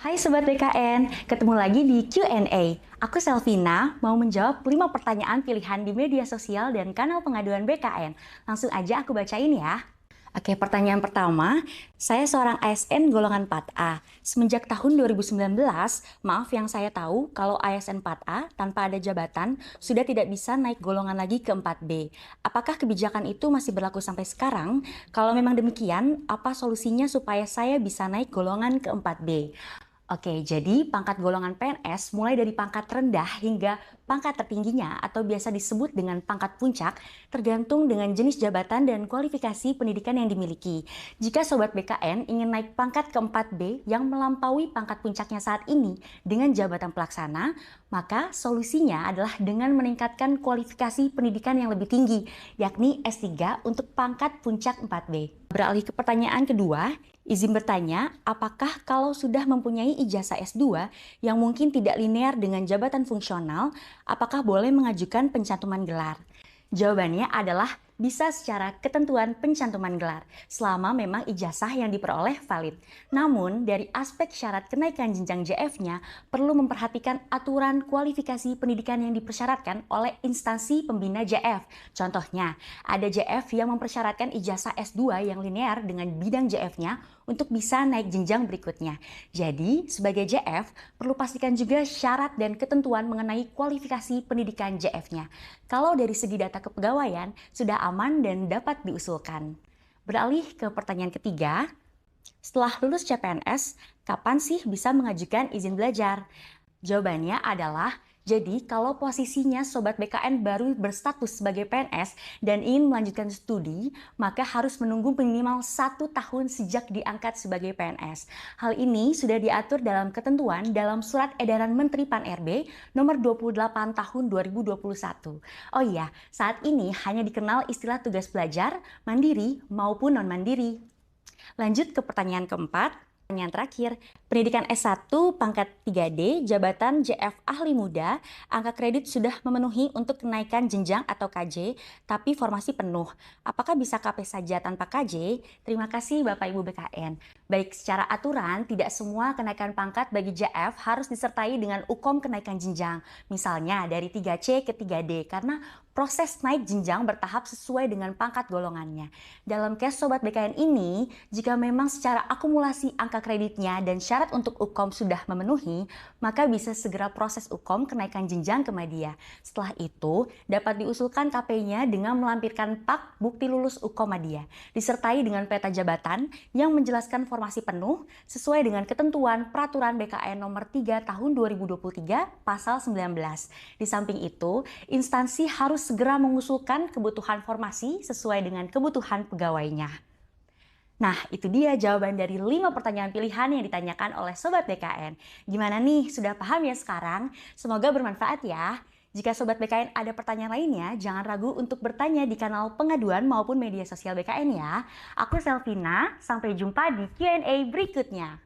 Hai Sobat BKN, ketemu lagi di Q&A. Aku Selvina, mau menjawab 5 pertanyaan pilihan di media sosial dan kanal pengaduan BKN. Langsung aja aku bacain ya. Oke, pertanyaan pertama, saya seorang ASN golongan 4A. Semenjak tahun 2019, maaf yang saya tahu kalau ASN 4A tanpa ada jabatan sudah tidak bisa naik golongan lagi ke 4B. Apakah kebijakan itu masih berlaku sampai sekarang? Kalau memang demikian, apa solusinya supaya saya bisa naik golongan ke 4B? Oke, jadi pangkat golongan PNS mulai dari pangkat rendah hingga pangkat tertingginya atau biasa disebut dengan pangkat puncak tergantung dengan jenis jabatan dan kualifikasi pendidikan yang dimiliki. Jika Sobat BKN ingin naik pangkat ke 4B yang melampaui pangkat puncaknya saat ini dengan jabatan pelaksana, maka solusinya adalah dengan meningkatkan kualifikasi pendidikan yang lebih tinggi, yakni S3 untuk pangkat puncak 4B. Beralih ke pertanyaan kedua, izin bertanya, apakah kalau sudah mempunyai ijazah S2 yang mungkin tidak linear dengan jabatan fungsional, apakah boleh mengajukan pencantuman gelar? Jawabannya adalah bisa secara ketentuan pencantuman gelar, selama memang ijazah yang diperoleh valid. Namun, dari aspek syarat kenaikan jenjang JF-nya, perlu memperhatikan aturan kualifikasi pendidikan yang dipersyaratkan oleh instansi pembina JF. Contohnya, ada JF yang mempersyaratkan ijazah S2 yang linear dengan bidang JF-nya untuk bisa naik jenjang berikutnya. Jadi, sebagai JF, perlu pastikan juga syarat dan ketentuan mengenai kualifikasi pendidikan JF-nya. Kalau dari segi data kepegawaian, sudah aman dan dapat diusulkan. Beralih ke pertanyaan ketiga, setelah lulus CPNS, kapan sih bisa mengajukan izin belajar? Jawabannya adalah, jadi kalau posisinya Sobat BKN baru berstatus sebagai PNS dan ingin melanjutkan studi, maka harus menunggu minimal 1 tahun sejak diangkat sebagai PNS. Hal ini sudah diatur dalam ketentuan dalam Surat Edaran Menteri Pan-RB nomor 28 tahun 2021. Oh iya, saat ini hanya dikenal istilah tugas belajar, mandiri maupun non-mandiri. Lanjut ke pertanyaan keempat. Pertanyaan terakhir, pendidikan S1 pangkat 3D, jabatan JF ahli muda, angka kredit sudah memenuhi untuk kenaikan jenjang atau KJ, tapi formasi penuh. Apakah bisa KP saja tanpa KJ? Terima kasih Bapak Ibu BKN. Baik, secara aturan, tidak semua kenaikan pangkat bagi JF harus disertai dengan UKOM kenaikan jenjang. Misalnya dari 3C ke 3D, karena proses naik jenjang bertahap sesuai dengan pangkat golongannya. Dalam case Sobat BKN ini, jika memang secara akumulasi angka kreditnya dan syarat untuk UKOM sudah memenuhi, maka bisa segera proses UKOM kenaikan jenjang ke media. Setelah itu, dapat diusulkan KP-nya dengan melampirkan PAK bukti lulus UKOM media, disertai dengan peta jabatan yang menjelaskan formasi penuh sesuai dengan ketentuan Peraturan BKN nomor 3 tahun 2023 pasal 19. Di samping itu, instansi harus segera mengusulkan kebutuhan formasi sesuai dengan kebutuhan pegawainya. Nah, itu dia jawaban dari 5 pertanyaan pilihan yang ditanyakan oleh Sobat BKN. Gimana nih, sudah paham ya sekarang? Semoga bermanfaat ya. Jika Sobat BKN ada pertanyaan lainnya, jangan ragu untuk bertanya di kanal pengaduan maupun media sosial BKN ya. Aku Selvina, sampai jumpa di Q&A berikutnya.